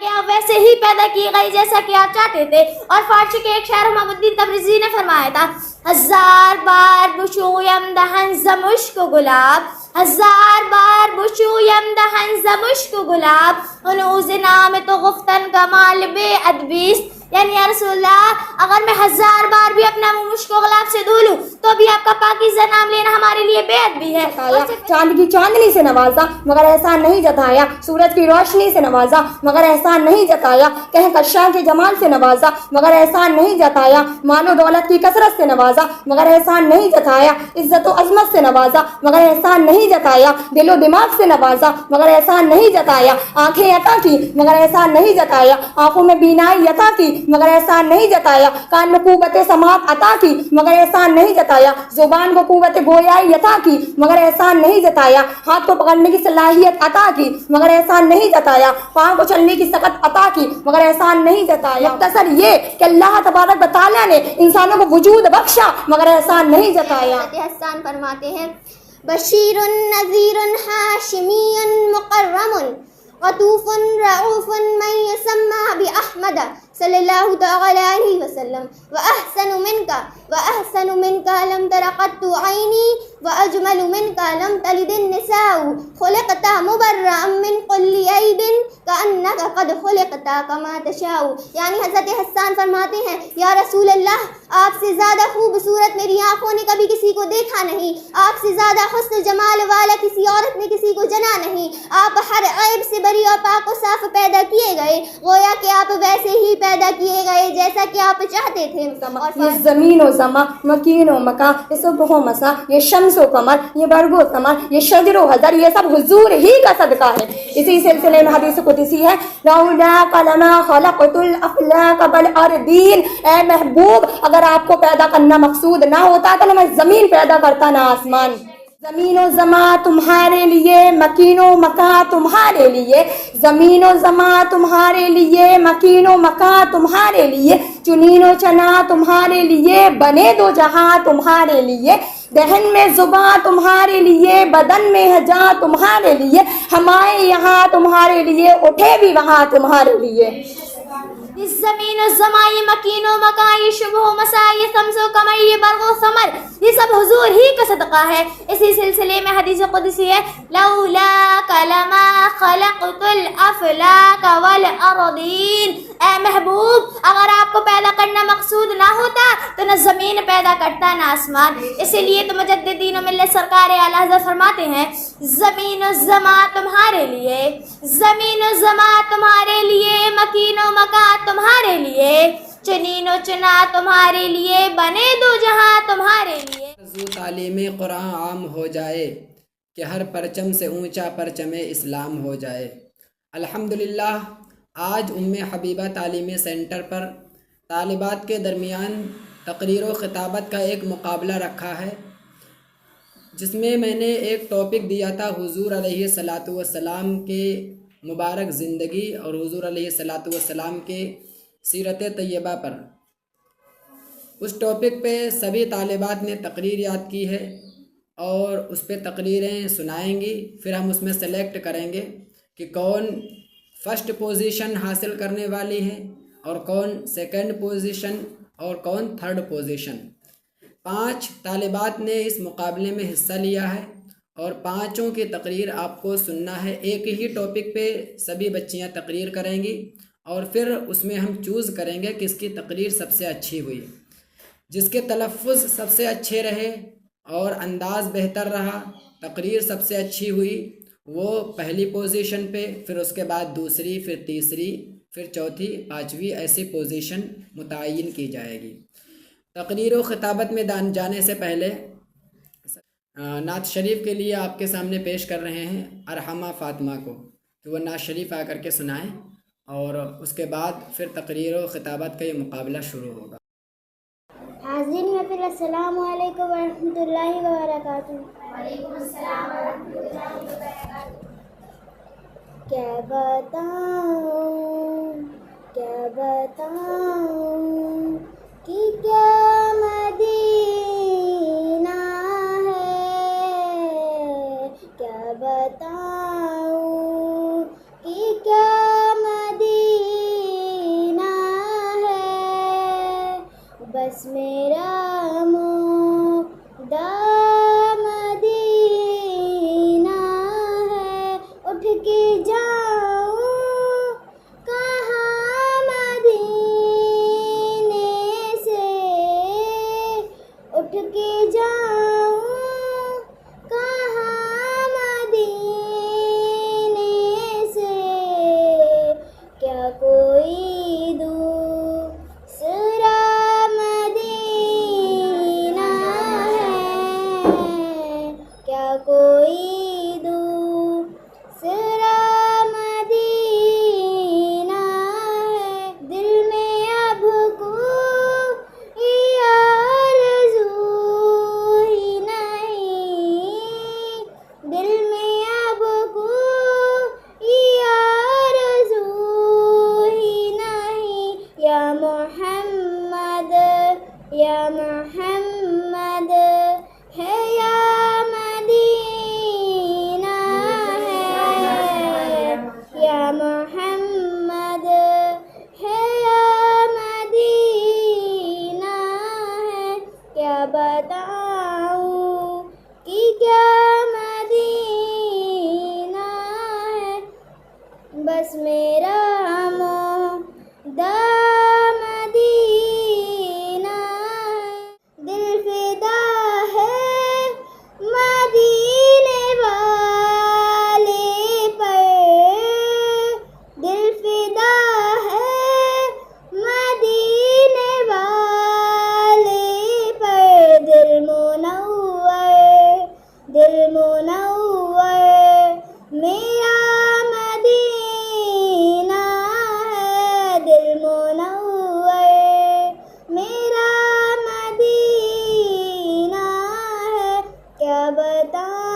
کہ آپ ویسے ہی پیدا کی گئی جیسا کہ آپ چاہتے تھے. اور فارسی کے ایک شاعر محمد الدین تبریزی نے فرمایا تھا, ہزار بار بشویم دهن ز مشک و گلاب, ہزار بار بشویم دهن ز مشک و گلاب, ہنوز نام تو گفتن کمال بے ادبی است. یعنی یا رسول اللہ, اگر میں ہزار بار بھی اپنا منہ مشک و گلاب سے دھو لوں تو بھی آپ کا پاکیزہ نام لینا ہمارے لیے بے ادبی ہے. چاند کی چاندنی سے نوازا مگر احسان نہیں جتایا, سورج کی روشنی سے نوازا مگر احسان نہیں جتایا, کہکشاں کے جمال سے نوازا مگر احسان نہیں جتایا, مال و دولت کی کثرت سے نوازا مگر احسان نہیں جتایا, عزت و عظمت سے نوازا مگر احسان نہیں جتایا, دل و دماغ سے نوازا مگر احسان نہیں جتایا, آنکھیں عطا کی مگر احسان نہیں جتایا, آنکھوں میں بینائی عطا کی مگر احسان نہیں جتایا, کان میں قوت سماعت عطا کی مگر احسان نہیں جتایا, زبان کو قوت گویائی عطا کی مگر احسان نہیں جتایا, ہاتھ کو پکڑنے کی صلاحیت عطا کی مگر احسان نہیں جتایا, پاؤں کو چلنے کی طاقت عطا کی مگر احسان نہیں جتایا. مختصر یہ کہ اللہ تبارک و تعالیٰ نے انسانوں کو وجود بخشا مگر احسان نہیں جتایا. حسان فرماتے ہیں, بشیر نذیر ہاشمی مکرم عطوف رعوف من یسمى بأحمد صلی اللہ تعالی علیہ وسلم, وأحسن منك لم تر قط عینی وأجمل منك لم تلد النساء, خلقت مبرأ من كل عیب كأنك قد خلقت كما تشاء. یعنی حضرت حسان فرماتے ہیں, یا رسول اللہ, آپ سے زیادہ خوبصورت میری آنکھوں نے کبھی کسی کو دیکھا نہیں, آپ سے زیادہ حسن جمال والا کسی عورت نے کسی کو جنا نہیں, آپ ہر عیب سے بری اور پاک و صاف پیدا کیے گئے, گویا کہ آپ ویسے ہی پیدا کیے گئے جیسا کہ آپ چاہتے تھے. یہ زمین و زماں, مکین و مکان, یہ صبح و مساء, یہ شمس و قمر, یہ برگ و ثمر, یہ شجر و حجر, یہ سب حضور ہی کا صدقہ ہے. اسی سلسلے میں حدیث قدسی ہے, لولاک لما خلقت الافلاک والارضین, اے محبوب اگر آپ کو پیدا کرنا مقصود نہ ہوتا تو میں زمین پیدا کرتا نہ آسمان. زمین و زماں تمہارے لیے, مکین و مکان تمہارے لیے, زمین و زماں تمہارے لیے, مکین و مکان تمہارے لیے, چنین و چنا تمہارے لیے, بنے دو جہاں تمہارے لیے, دہن میں زباں تمہارے لیے, بدن میں ہے جاں تمہارے لیے, ہم آئے یہاں تمہارے لیے, اٹھے بھی وہاں تمہارے لیے. اس زمین و زماں, یہ مکین و مکان, یہ شبہ و مساء, یہ شمس و قمر, یہ برق و ثمر, یہ سب حضور ہی کا صدقہ ہے. اسی سلسلے میں حدیث قدسی ہے, لولاک لما خلقت الافلاک والارضین, اے محبوب اگر آپ کو پیدا کرنا مقصود نہ ہوتا تو نہ زمین پیدا کرتا نہ آسمان. اسی لیے تو مجددین و ملت سرکار اعلی حضرت فرماتے ہیں, زمین و زماں تمہارے لیے, زمین و زماں تمہارے لیے, مکین و مکان تمہارے لیے, چنین و چنا تمہارے لیے, بنے دو جہاں تمہارے لیے. تعلیم قرآن عام ہو جائے کہ ہر پرچم سے اونچا پرچم اسلام ہو جائے. الحمدللہ آج ام حبیبہ تعلیمی سینٹر پر طالبات کے درمیان تقریر و خطابت کا ایک مقابلہ رکھا ہے, جس میں نے ایک ٹاپک دیا تھا حضور علیہ الصلاۃ والسلام کے مبارک زندگی اور حضور علیہ الصلاۃ والسلام کے سیرت طیبہ پر. اس ٹاپک پہ سبھی طالبات نے تقریر یاد کی ہے اور اس پہ تقریریں سنائیں گی. پھر ہم اس میں سلیکٹ کریں گے کہ کون فرسٹ پوزیشن حاصل کرنے والی ہے اور کون سیکنڈ پوزیشن اور کون تھرڈ پوزیشن. 5 طالبات نے اس مقابلے میں حصہ لیا ہے اور 5 کی تقریر آپ کو سننا ہے. ایک ہی ٹاپک پہ سبھی بچیاں تقریر کریں گی اور پھر اس میں ہم چوز کریں گے کہ اس کی تقریر سب سے اچھی ہوئی. جس کے تلفظ سب سے اچھے رہے اور انداز بہتر رہا, تقریر سب سے اچھی ہوئی, وہ پہلی پوزیشن پہ, پھر اس کے بعد دوسری, پھر تیسری, پھر چوتھی, 5ویں, ایسی پوزیشن متعین کی جائے گی. تقریر و خطابت میں جانے سے پہلے نعت شریف کے لیے آپ کے سامنے پیش کر رہے ہیں ارحمہ فاطمہ کو, کہ وہ نعت شریف آ کر کے سنائیں اور اس کے بعد پھر تقریر و خطابت کا یہ مقابلہ شروع ہوگا. حاضرین محفل, السلام علیکم ورحمۃ اللہ وبرکاتہ. وعلیکم السلام ورحمۃ اللہ وبرکاتہ. کیا بتاؤں کہ کیا مدینہ ہے, کیا بتاؤں کہ کیا مدینہ بس میرا مدعا مدینہ ہے، اٹھ کے جاؤں کہاں مدینے سے، اٹھ کے جاؤں کہاں مدینے سے، کیا کوئی دوسرا مدینہ ہے، کیا کوئی دوسرا مدینہ ہے، دل میں اب کوئی آرزو ہی نہیں، دل میں اب کوئی آرزو ہی نہیں، یا محمد یا محمد ہے یا مدینہ ہے، یا محمد ہے یا مدینہ ہے، کیا بتاؤں کہ کیا مدینہ ہے، بس میرا مدعا مدینہ ہے، دل فدا ہے مدینے والے پر، دل فدا ہے مدینے والے پر، دل منور میرا مدینہ ہے، دل منور میرا مدینہ ہے، کیا بتاؤں